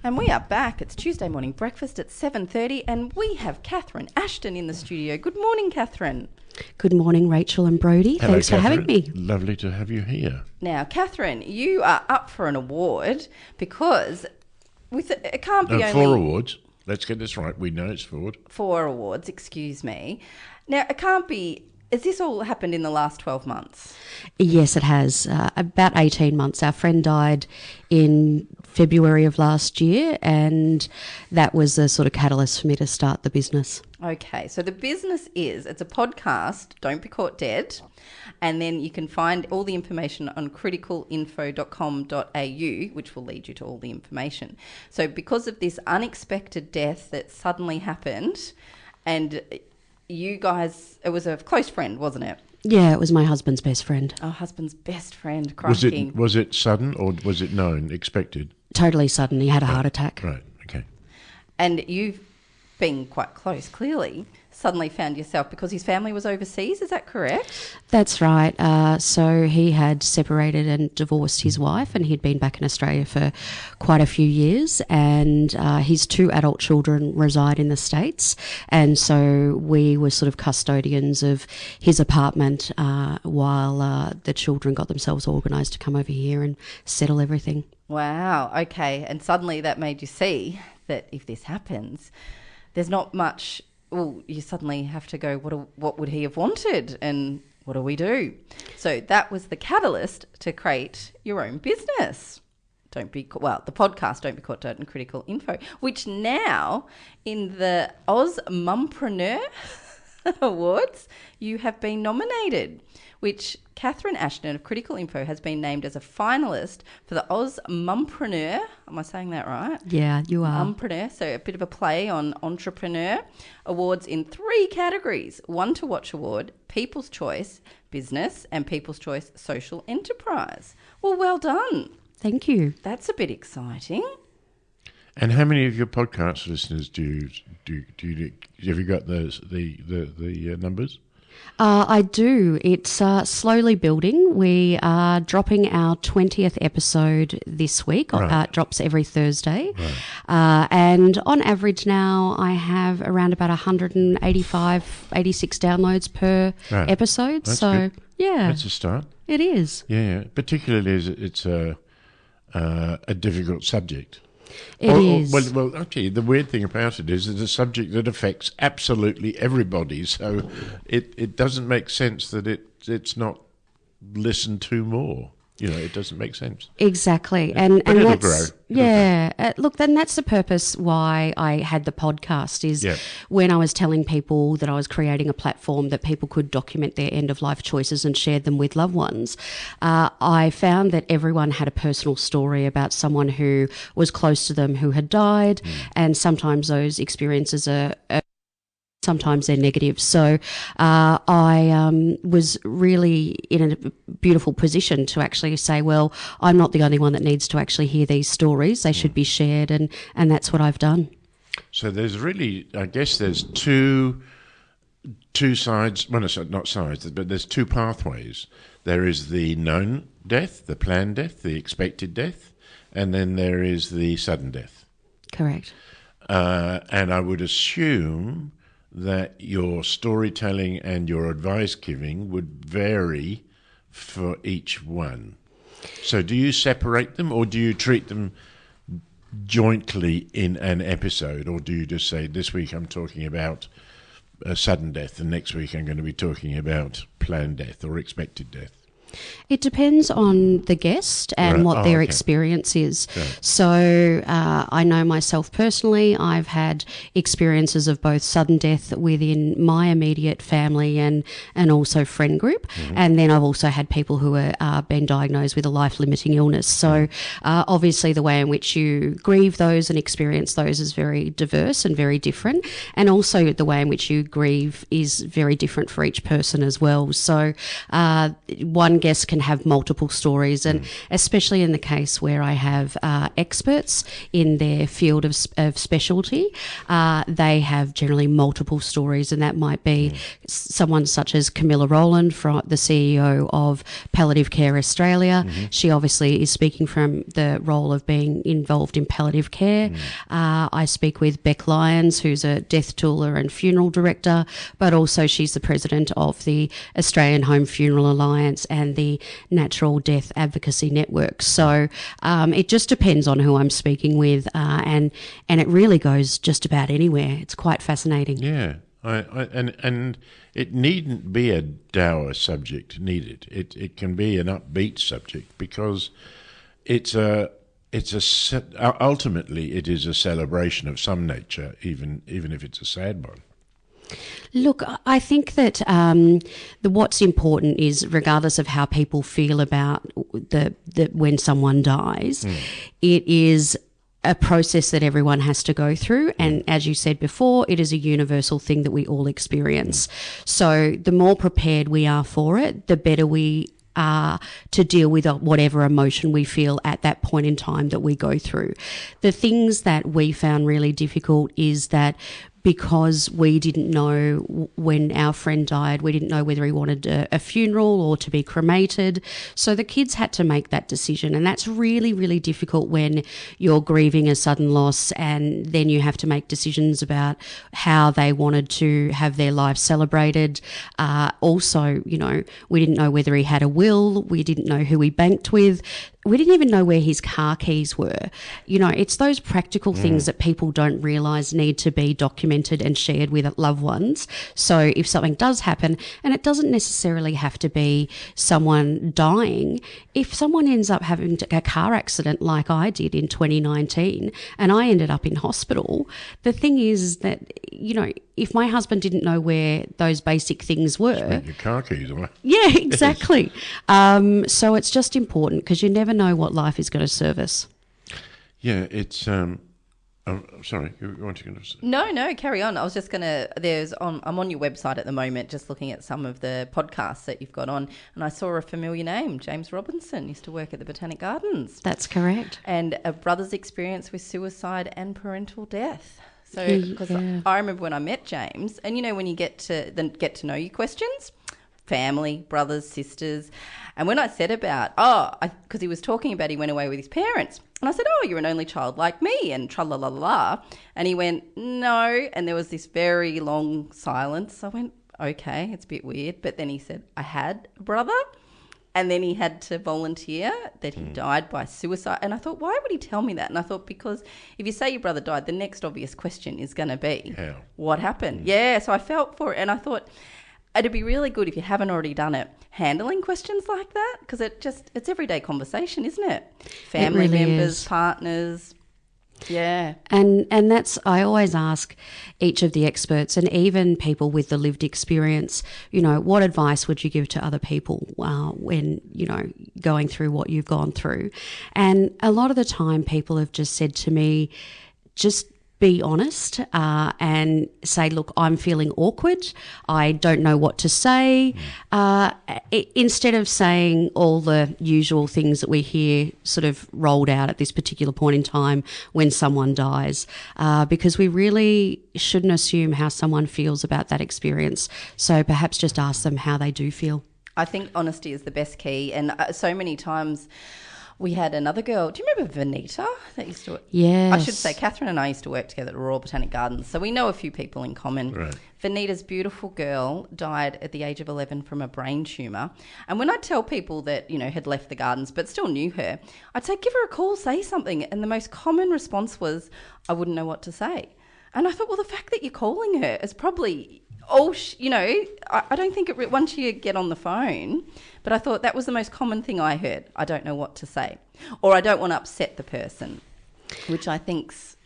And we are back. It's Tuesday morning breakfast at 7:30 and we have Catherine Ashton in the studio. Good morning, Catherine. Good morning, Rachel and Brody. Hello, Thanks Catherine. for having me. Lovely to have you here. Now, Catherine, you are up for an award because it can't be only... 4 awards. Let's get this right. We know it's 4. 4 awards, excuse me. Now, it can't be... Has this all happened in the last 12 months? Yes, it has. About 18 months. Our friend died in February of last year, and that was a sort of catalyst for me to start the business. Okay, so the business it's a podcast, Don't Be Caught Dead, and then you can find all the information on criticalinfo.com.au, which will lead you to all the information. So because of this unexpected death that suddenly happened, and you guys, it was a close friend, wasn't it? Yeah, it was my husband's best friend. Oh, husband's best friend, crikey. Was it sudden or was it known, expected? Totally sudden. He had a heart attack. Right, okay. And you've been quite close, clearly, suddenly found yourself because his family was overseas, is that correct? That's right. So he had separated and divorced his wife, and he'd been back in Australia for quite a few years, and his 2 adult children reside in the States, and so we were sort of custodians of his apartment while the children got themselves organised to come over here and settle everything. Wow, okay. And suddenly that made you see that if this happens, there's not much... Well, you suddenly have to go, what would he have wanted and what do we do? So that was the catalyst to create your own business. The podcast Don't Be Caught Dead and Critical Info, which now in the Oz Mumpreneur Awards, you have been nominated, which Catherine Ashton of Critical Info has been named as a finalist for the Oz Mumpreneur. Am I saying that right? Yeah, you are. Mumpreneur, so a bit of a play on entrepreneur. Awards in 3 categories: One to Watch Award, People's Choice Business, and People's Choice Social Enterprise. Well done. Thank you. That's a bit exciting. And how many of your podcast listeners do you have you got the numbers? I do. It's slowly building. We are dropping our 20th episode this week. Right. It drops every Thursday. Right. And on average now, I have around about 185, 86 downloads per episode. That's so, good. yeah. That's a start. It is. Yeah, particularly as it's a difficult subject. It is. Well, actually, the weird thing about it is it's a subject that affects absolutely everybody. So it doesn't make sense that it's not listened to more. It doesn't make sense. Exactly. But and it'll that's, grow. Yeah. Look, then that's the purpose why I had the podcast is when I was telling people that I was creating a platform that people could document their end-of-life choices and share them with loved ones. I found that everyone had a personal story about someone who was close to them who had died, and sometimes those experiences are sometimes they're negative. So I was really in a beautiful position to actually say, well, I'm not the only one that needs to actually hear these stories. They should be shared, and that's what I've done. So there's really, I guess there's two sides, well, not sides, but there's 2 pathways. There is the known death, the planned death, the expected death, and then there is the sudden death. Correct. And I would assume that your storytelling and your advice giving would vary for each one. So do you separate them or do you treat them jointly in an episode, or do you just say, this week I'm talking about a sudden death and next week I'm going to be talking about planned death or expected death? It depends on the guest and what their experience is. Right. So I know myself personally, I've had experiences of both sudden death within my immediate family and also friend group. Mm-hmm. And then I've also had people who are been diagnosed with a life-limiting illness. So obviously the way in which you grieve those and experience those is very diverse and very different. And also the way in which you grieve is very different for each person as well. So one one guest can have multiple stories, and especially in the case where I have experts in their field of specialty, they have generally multiple stories, and that might be someone such as Camilla Rowland, the CEO of Palliative Care Australia. She obviously is speaking from the role of being involved in palliative care. I speak with Beck Lyons, who's a death doula and funeral director, but also she's the president of the Australian Home Funeral Alliance and the Natural Death Advocacy Network. So it just depends on who I'm speaking with, and it really goes just about anywhere. It's quite fascinating. Yeah, and it needn't be a dour subject, need it? It can be an upbeat subject, because ultimately it is a celebration of some nature, even if it's a sad one. Look, I think that what's important is, regardless of how people feel about the when someone dies, it is a process that everyone has to go through. And as you said before, it is a universal thing that we all experience. So the more prepared we are for it, the better we are to deal with whatever emotion we feel at that point in time that we go through. The things that we found really difficult is that because we didn't know when our friend died, we didn't know whether he wanted a funeral or to be cremated. So the kids had to make that decision. And that's really, really difficult when you're grieving a sudden loss, and then you have to make decisions about how they wanted to have their life celebrated. Also, we didn't know whether he had a will. We didn't know who he banked with. We didn't even know where his car keys were. It's those practical things that people don't realise need to be documented and shared with loved ones. So if something does happen, and it doesn't necessarily have to be someone dying, if someone ends up having a car accident like I did in 2019 and I ended up in hospital, the thing is that, if my husband didn't know where those basic things were... Your car keys away. Yeah, exactly. So it's just important, because you never know what life is going to serve us. Yeah, it's... sorry, you want to... No, carry on. I was just going to... I'm on your website at the moment, just looking at some of the podcasts that you've got on, and I saw a familiar name. James Robinson used to work at the Botanic Gardens. That's correct. And a brother's experience with suicide and parental death. So, because I remember when I met James, and when you get to know you questions, family, brothers, sisters, and when I said about, because he was talking about he went away with his parents, and I said, you're an only child like me, and tra-la-la-la-la, and he went, no, and there was this very long silence. I went, okay, it's a bit weird, but then he said, I had a brother. And then he had to volunteer that he died by suicide. And I thought, why would he tell me that? And I thought, because if you say your brother died, the next obvious question is going to be, what happened? Yeah, so I felt for it. And I thought it'd be really good, if you haven't already done it, handling questions like that, because it's everyday conversation, isn't it? Family members, partners. Yeah. And that's, I always ask each of the experts, and even people with the lived experience, what advice would you give to other people when, going through what you've gone through? And a lot of the time people have just said to me, just be honest and say, look, I'm feeling awkward. I don't know what to say. Instead of saying all the usual things that we hear sort of rolled out at this particular point in time when someone dies, because we really shouldn't assume how someone feels about that experience. So perhaps just ask them how they do feel. I think honesty is the best key. And so many times... We had another girl. Do you remember Vanita that used to work? Yes. I should say Catherine and I used to work together at the Royal Botanic Gardens, so we know a few people in common. Right. Vanita's beautiful girl died at the age of 11 from a brain tumour. And when I tell people that, had left the gardens but still knew her, I'd say, give her a call, say something. And the most common response was, I wouldn't know what to say. And I thought, well, the fact that you're calling her is probably... I don't think once you get on the phone, but I thought that was the most common thing I heard. I don't know what to say, or I don't want to upset the person, which I think's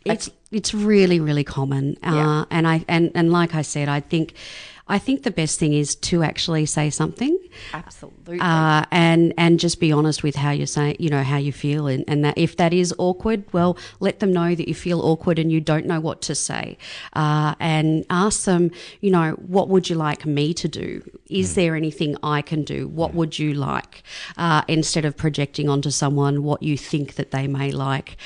it's really, really common. And like I said, I think I think the best thing is to actually say something. Absolutely. And just be honest with how you're saying, how you feel, and that if that is awkward, well, let them know that you feel awkward and you don't know what to say, and ask them, what would you like me to do? Is there anything I can do? What would you like? Instead of projecting onto someone what you think that they may like,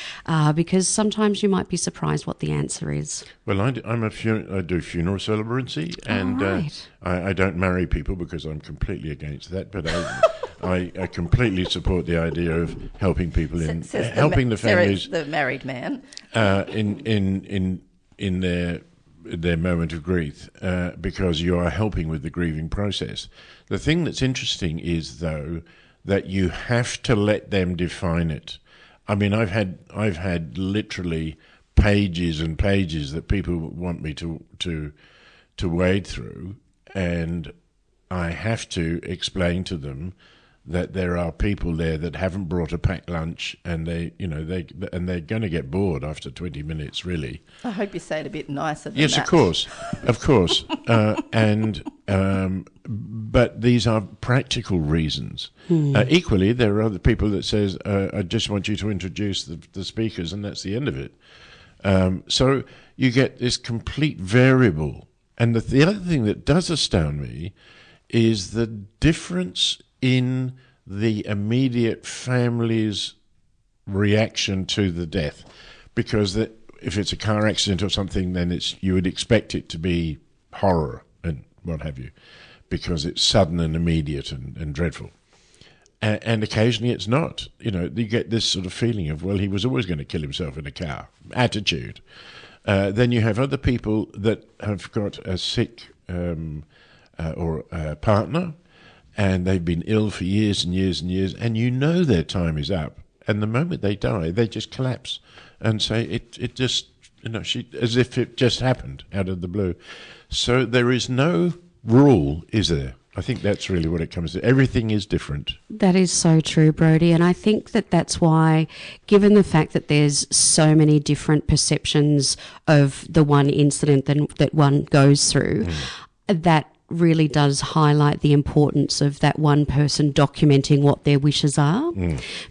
because sometimes you might be surprised what the answer is. Well, I do funeral celebrancy, and right. I don't marry people because I'm completely against that. But I completely support the idea of helping people helping the families, the married man, in their moment of grief, because you are helping with the grieving process. The thing that's interesting is, though, that you have to let them define it. I mean, I've had literally pages and pages that people want me to wade through, and I have to explain to them that there are people there that haven't brought a packed lunch, and they're going to get bored after 20 minutes, really. I hope you say it a bit nicer than yes, that. of course. But these are practical reasons. Equally, there are other people that says, I just want you to introduce the speakers, and that's the end of it. So you get this complete variable. And the other thing that does astound me is the difference in the immediate family's reaction to the death. Because if it's a car accident or something, then you would expect it to be horror and what have you, because it's sudden and immediate and dreadful. And occasionally it's not. You get this sort of feeling of, well, he was always going to kill himself in a car attitude. Then you have other people that have got a sick or a partner, and they've been ill for years and years and years, and their time is up. And the moment they die, they just collapse and say it just, as if it just happened out of the blue. So there is no rule, is there? I think that's really what it comes to. Everything is different. That is so true, Brodie. And I think that's why, given the fact that there's so many different perceptions of the one incident that one goes through, that really does highlight the importance of that one person documenting what their wishes are,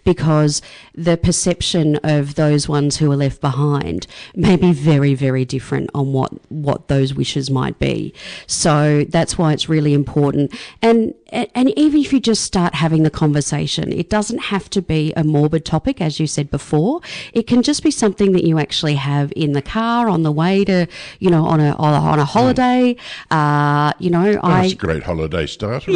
because the perception of those ones who are left behind may be very, very different on what those wishes might be. So that's why it's really important. And even if you just start having the conversation, it doesn't have to be a morbid topic, as you said before. It can just be something that you actually have in the car on the way to, on a holiday. That's a great holiday starter.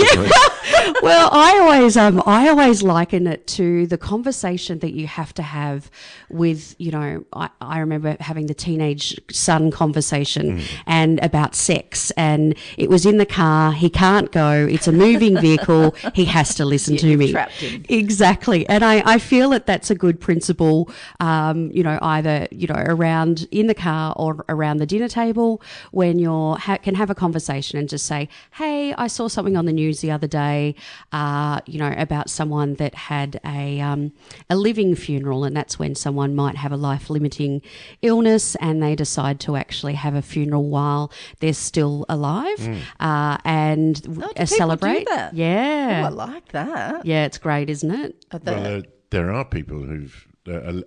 Well, I always liken it to the conversation that you have to have with, I remember having the teenage son conversation and about sex, and it was in the car. He can't go. It's a moving vehicle. He has to listen to me. Trapped him. Exactly. And I feel that that's a good principle, either, around in the car or around the dinner table, when can have a conversation and just say, hey, I saw something on the news the other day, about someone that had a living funeral, and that's when someone might have a life-limiting illness and they decide to actually have a funeral while they're still alive, and celebrate. Do that? Yeah. Oh, I like that. Yeah, it's great, isn't it? Well, there are people who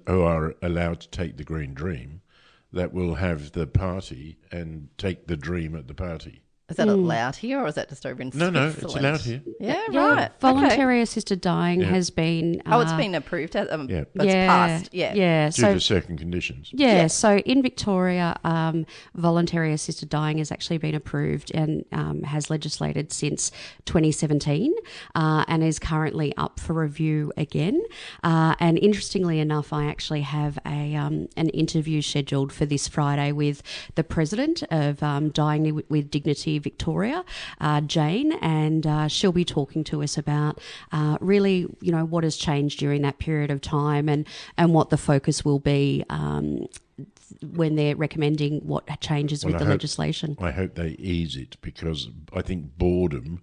are allowed to take the green dream that will have the party and take the dream at the party. Is that allowed here, or is that just over in Switzerland? No, it's allowed here. Yeah, right. Voluntary assisted dying has been... it's been approved. But it's passed. Yeah. Due to certain conditions. Yeah, so in Victoria, voluntary assisted dying has actually been approved and has legislated since 2017, and is currently up for review again. And interestingly enough, I actually have an interview scheduled for this Friday with the president of Dying with Dignity Victoria, Jane, and she'll be talking to us about really, what has changed during that period of time and what the focus will be when they're recommending what changes with the legislation. I hope they ease it, because I think boredom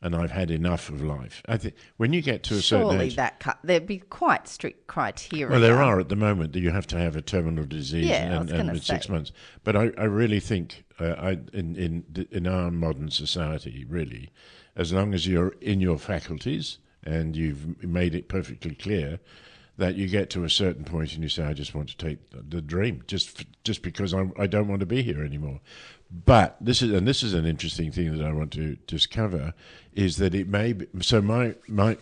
and I've had enough of life. I think when you get to a certain age... there'd be quite strict criteria. Well, there are at the moment that you have to have a terminal disease and with 6 months. But I really think in our modern society, really, as long as you're in your faculties and you've made it perfectly clear that you get to a certain point and you say, I just want to take the dream, just because I don't want to be here anymore. But this is an interesting thing that I want to discover, is that it may be, so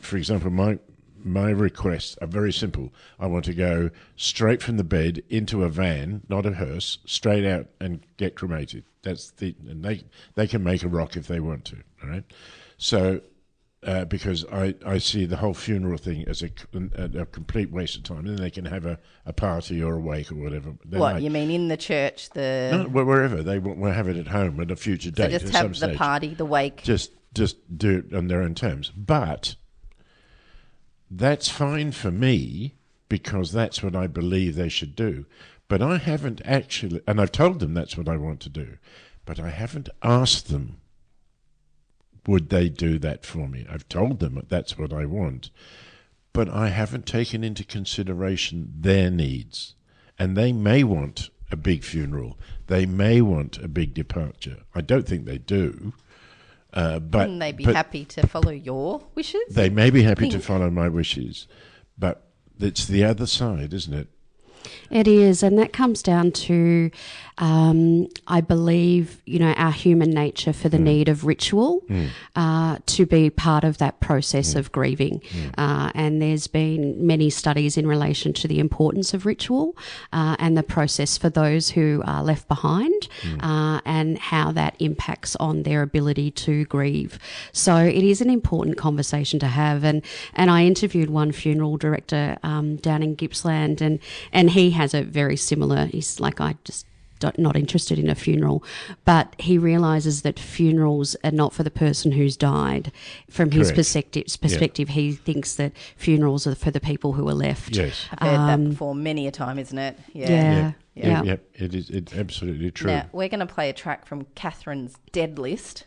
for example, my requests are very simple. I want to go straight from the bed into a van, not a hearse, straight out and get cremated. And they can make a rock if they want to, all right? So, because I see the whole funeral thing as a complete waste of time. Then they can have a party or a wake or whatever. You mean in the church? No, wherever. They will have it at home at a future date. So just have the party, the wake. Just do it on their own terms. But that's fine for me, because that's what I believe they should do. But I haven't actually, and I've told them that's what I want to do, but I haven't asked them, would they do that for me? I've told them that's what I want, but I haven't taken into consideration their needs. And they may want a big funeral. They may want a big departure. I don't think they do. But wouldn't they be happy to follow your wishes? They may be happy to follow my wishes, but it's the other side, isn't it? It is, and that comes down to, I believe, our human nature for the need of ritual to be part of that process of grieving. And there's been many studies in relation to the importance of ritual and the process for those who are left behind and how that impacts on their ability to grieve. So it is an important conversation to have. And I interviewed one funeral director down in Gippsland, and he has a very similar, he's like, I just not interested in a funeral, but he realises that funerals are not for the person who's died. From his perspective, he thinks that funerals are for the people who are left. Yes, I've heard that before many a time, isn't it? Yeah. Yep, it's absolutely true. Now, we're going to play a track from Catherine's Dead List.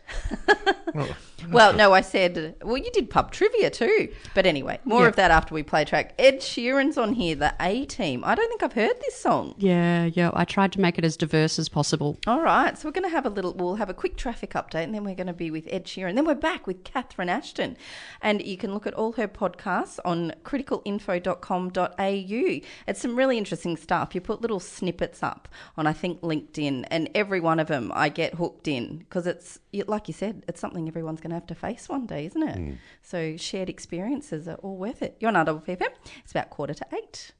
I said, you did pub trivia too. But anyway, more of that after we play a track. Ed Sheeran's on here, the A-Team. I don't think I've heard this song. Yeah. I tried to make it as diverse as possible. All right, so we're going to have we'll have a quick traffic update, and then we're going to be with Ed Sheeran. Then we're back with Catherine Ashton. And you can look at all her podcasts on criticalinfo.com.au. It's some really interesting stuff. You put little snippets up on, I think, LinkedIn, and every one of them I get hooked in, because it's, like you said, it's something everyone's going to have to face one day, isn't it? So shared experiences are all worth it. You're on RPP. It's about 7:45.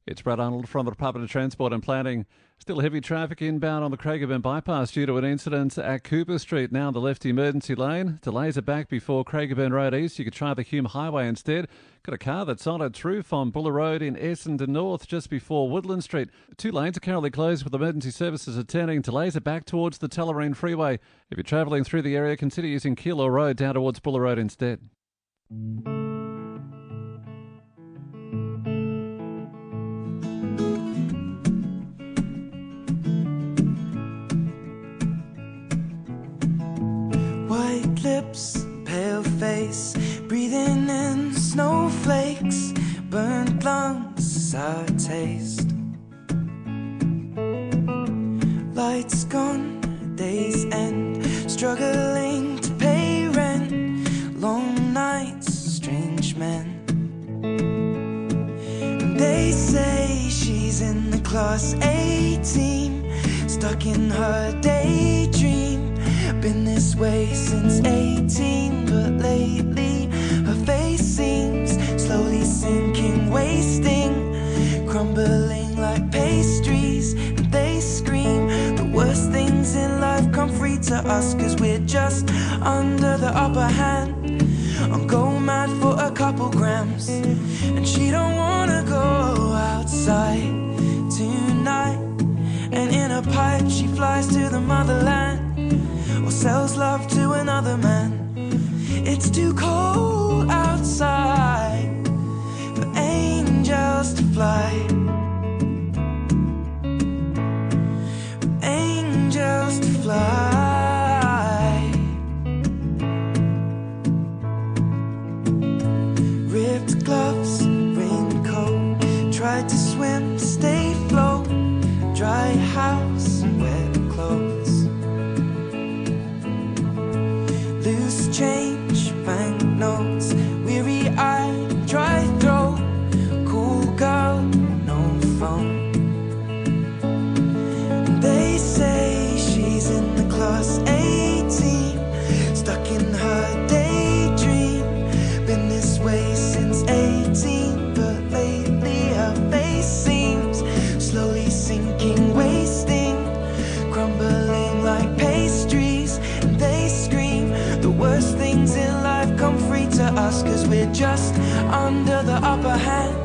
It's Brad Arnold from the Department of Transport and Planning. Still heavy traffic inbound on the Craigieburn bypass due to an incident at Cooper Street. Now in the left emergency lane. Delays are back before Craigieburn Road East. You could try the Hume Highway instead. Got a car that's on it through from Buller Road in Essendon North just before Woodland Street. 2 lanes are currently closed with emergency services attending. Delays are back towards the Tullamarine Freeway. If you're travelling through the area, consider using Keilor Road down towards Buller Road instead. White lips, pale face, breathing in snowflakes, burnt lungs, sour taste. Lights gone, days end, struggling to pay rent, long nights, strange men. And they say she's in the class A team, stuck in her daydream. Been this way since 18, but lately her face seems slowly sinking, wasting, crumbling like pastries. And they scream the worst things in life come free to us, 'cause we're just under the upper hand. I'm going mad for a couple grams, and she don't wanna go outside tonight. And in a pipe she flies to the motherland, or sells love to another man. It's too cold outside for angels to fly, for angels under the upper hand.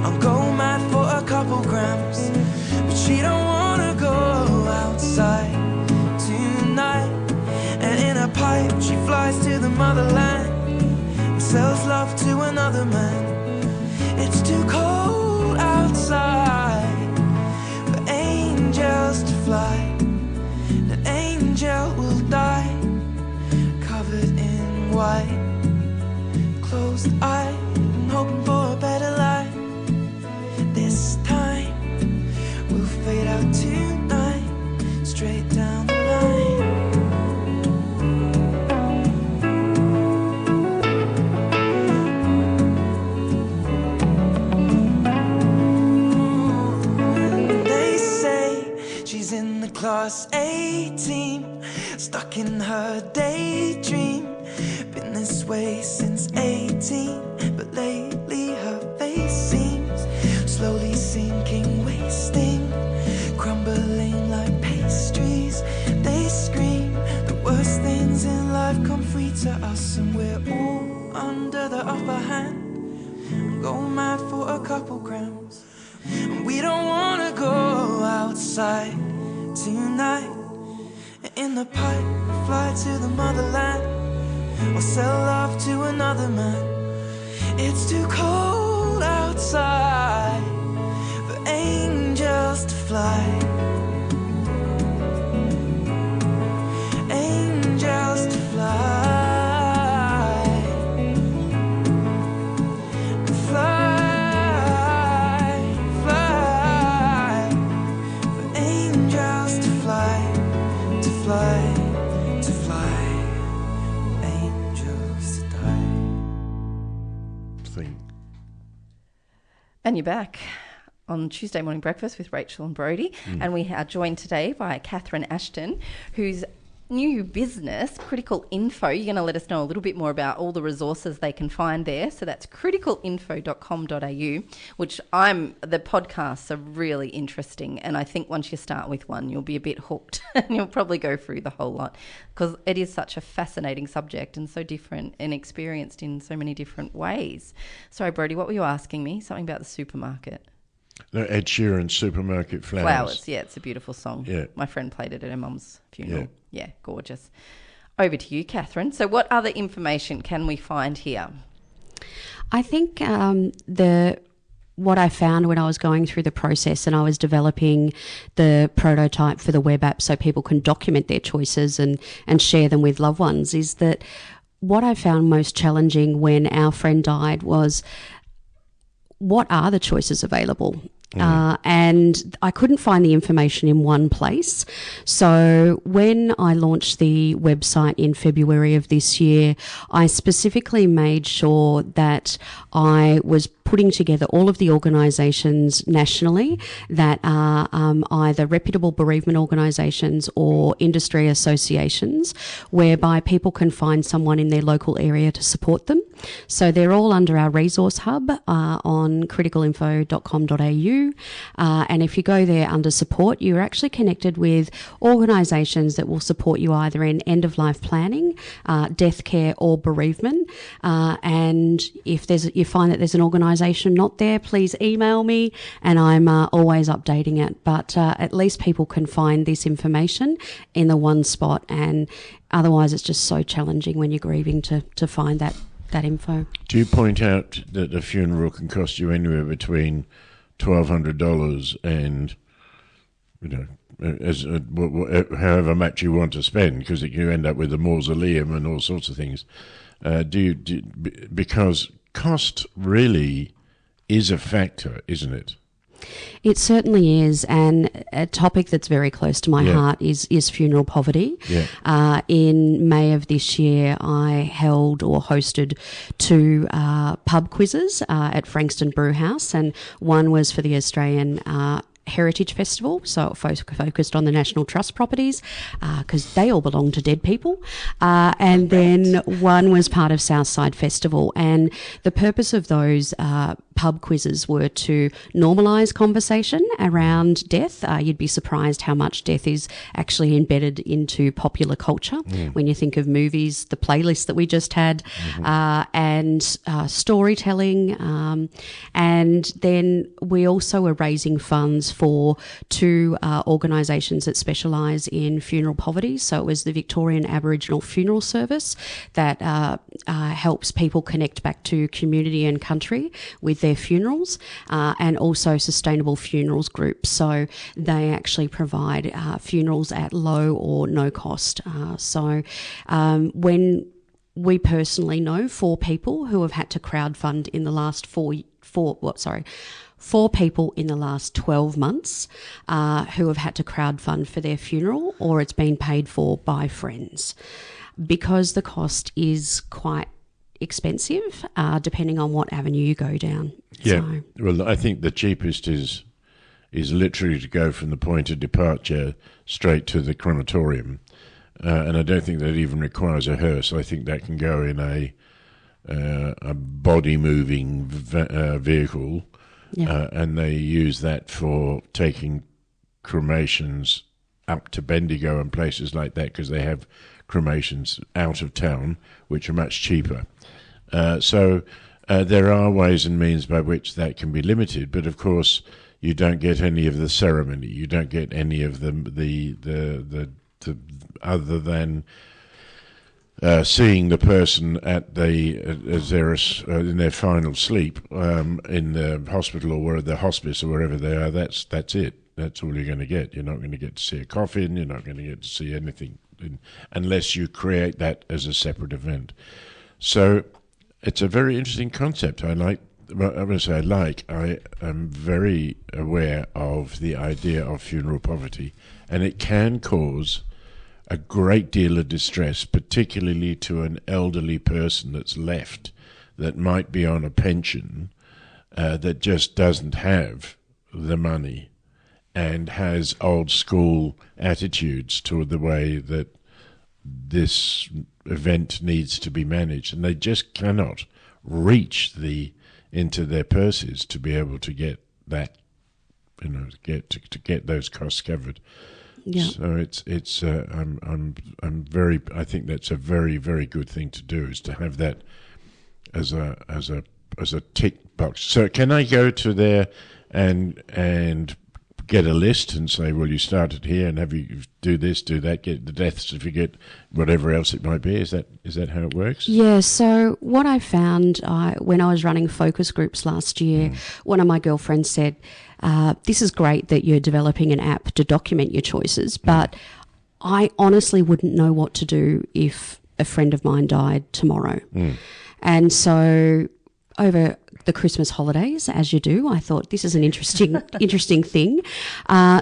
I'll go mad for a couple grams, but she don't wanna go outside tonight. And in a pipe she flies to the motherland and sells love to another man. It's too cold outside for angels to fly. An angel will die covered in white, closed eyed and hoping for a better life. This time we'll fade out tonight, straight down the line. They say she's in the class A team, stuck in her daydream. Been this way since 18, but lately her face seems slowly sinking, wasting, crumbling like pastries. They scream the worst things in life come free to us, and we're all under the upper hand. Go mad for a couple grams, and we don't wanna go outside tonight. In the pipe, fly to the motherland, or sell love to another man. It's too cold outside for angels to fly. Angels to fly. Fly, fly. For angels to fly, to fly, to fly. Angels to die. Thing. And you're back on Tuesday Morning Breakfast with Rachel and Brodie. And we are joined today by Catherine Ashton, whose new business, Critical Info. You're going to let us know a little bit more about all the resources they can find there. So that's criticalinfo.com.au, which the podcasts are really interesting. And I think once you start with one, you'll be a bit hooked and you'll probably go through the whole lot, because it is such a fascinating subject and so different and experienced in so many different ways. Sorry, Brodie, what were you asking me? Something about the supermarket. No, Ed Sheeran's Supermarket Flowers. Flowers, yeah, it's a beautiful song. Yeah. My friend played it at her mum's funeral. Yeah, gorgeous. Over to you, Catherine. So what other information can we find here? I think what I found when I was going through the process and I was developing the prototype for the web app so people can document their choices and share them with loved ones is that what I found most challenging when our friend died was, what are the choices available? And I couldn't find the information in one place. So when I launched the website in February of this year, I specifically made sure that I was putting together all of the organisations nationally that are either reputable bereavement organisations or industry associations, whereby people can find someone in their local area to support them. So they're all under our resource hub on criticalinfo.com.au. And if you go there under support, you're actually connected with organisations that will support you either in end-of-life planning, death care or bereavement. And if you find that there's an organisation not there, please email me and I'm always updating it. But at least people can find this information in the one spot, and otherwise it's just so challenging when you're grieving to find that info. Do you point out that a funeral can cost you anywhere between $1,200 and, however much you want to spend, because you end up with a mausoleum and all sorts of things? Because cost really is a factor, isn't it? It certainly is, and a topic that's very close to my heart is funeral poverty. Yeah. In May of this year, I held or hosted 2 pub quizzes at Frankston Brewhouse, and one was for the Australian Heritage Festival, so it focused on the National Trust properties because they all belong to dead people, and then one was part of Southside Festival, and the purpose of those pub quizzes were to normalise conversation around death. You'd be surprised how much death is actually embedded into popular culture when you think of movies, the playlist that we just had, and storytelling. And then we also were raising funds for two organisations that specialise in funeral poverty. So it was the Victorian Aboriginal Funeral Service that helps people connect back to community and country with their funerals, and also Sustainable Funerals Group. So they actually provide funerals at low or no cost. When we personally know 4 people who have had to crowdfund in the last four people in the last 12 months who have had to crowdfund for their funeral, or it's been paid for by friends, because the cost is quite expensive depending on what avenue you go down. Yeah, So, well, I think the cheapest is literally to go from the point of departure straight to the crematorium, and I don't think that even requires a hearse. I think that can go in a body-moving vehicle, and they use that for taking cremations up to Bendigo and places like that, because they have cremations out of town which are much cheaper. So there are ways and means by which that can be limited, but of course you don't get any of the ceremony. You don't get any of the other than seeing the person at as they're in their final sleep in the hospital or the hospice or wherever they are. That's it. That's all you're going to get. You're not going to get to see a coffin. You're not going to get to see anything unless you create that as a separate event. So it's a very interesting concept. I am very aware of the idea of funeral poverty, and it can cause a great deal of distress, particularly to an elderly person that's left, that might be on a pension, that just doesn't have the money and has old school attitudes toward the way that this event needs to be managed, and they just cannot reach into their purses to be able to get that, to get those costs covered. Yeah. So I think that's a very, very good thing to do, is to have that as a tick box. So can I go to there and get a list and say, well, you started here, and have you do this, do that, get the death certificate, whatever else it might be? Is that how it works? Yeah, so what I found when I was running focus groups last year, one of my girlfriends said, this is great that you're developing an app to document your choices, but I honestly wouldn't know what to do if a friend of mine died tomorrow. And so over the Christmas holidays, as you do, I thought this is an interesting thing.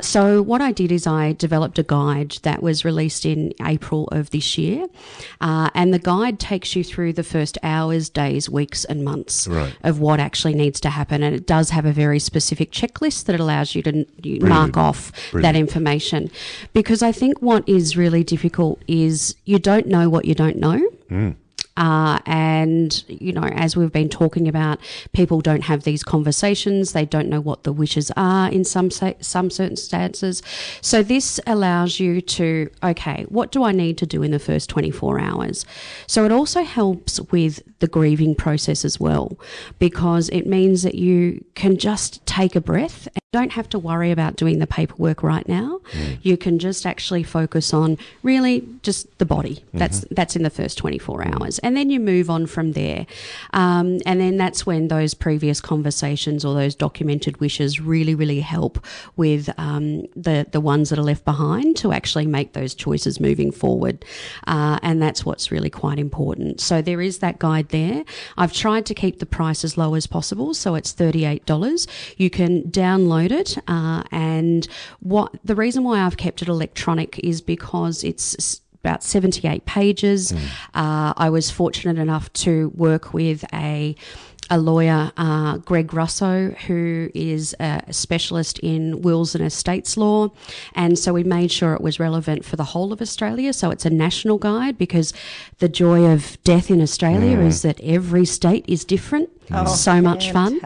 So what I did is I developed a guide that was released in April of this year, and the guide takes you through the first hours, days, weeks and months of what actually needs to happen, and it does have a very specific checklist that allows you to mark off that information, because I think what is really difficult is you don't know what you don't know. And, as we've been talking about, people don't have these conversations. They don't know what the wishes are in some circumstances. So this allows you to, okay, what do I need to do in the first 24 hours? So it also helps with the grieving process as well, because it means that you can just take a breath and don't have to worry about doing the paperwork right now. You can just actually focus on really just the body. That's in the first 24 hours. And then you move on from there. And then that's when those previous conversations or those documented wishes really, really help with the ones that are left behind to actually make those choices moving forward. And that's what's really quite important. So there is that guide there. I've tried to keep the price as low as possible, so it's $38. You can download it. And the reason why I've kept it electronic is because it's about 78 pages. I was fortunate enough to work with a lawyer, Greg Russo, who is a specialist in wills and estates law. And so we made sure it was relevant for the whole of Australia. So it's a national guide, because the joy of death in Australia is that every state is different. So much fun.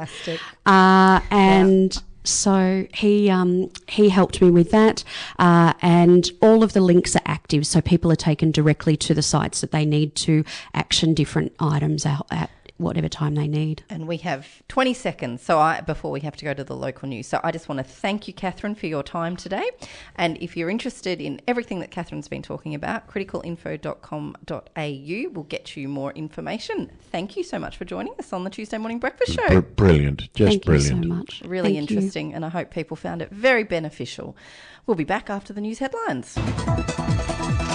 So he helped me with that, and all of the links are active, so people are taken directly to the sites that they need to action different items out at whatever time they need. And we have 20 seconds before we have to go to the local news. So I just want to thank you, Catherine, for your time today. And if you're interested in everything that Catherine's been talking about, criticalinfo.com.au will get you more information. Thank you so much for joining us on the Tuesday Morning Breakfast Show. Brilliant. Just brilliant. Thank you so much. Really interesting, and I hope people found it very beneficial. We'll be back after the news headlines.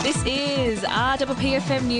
This is RPP FM News.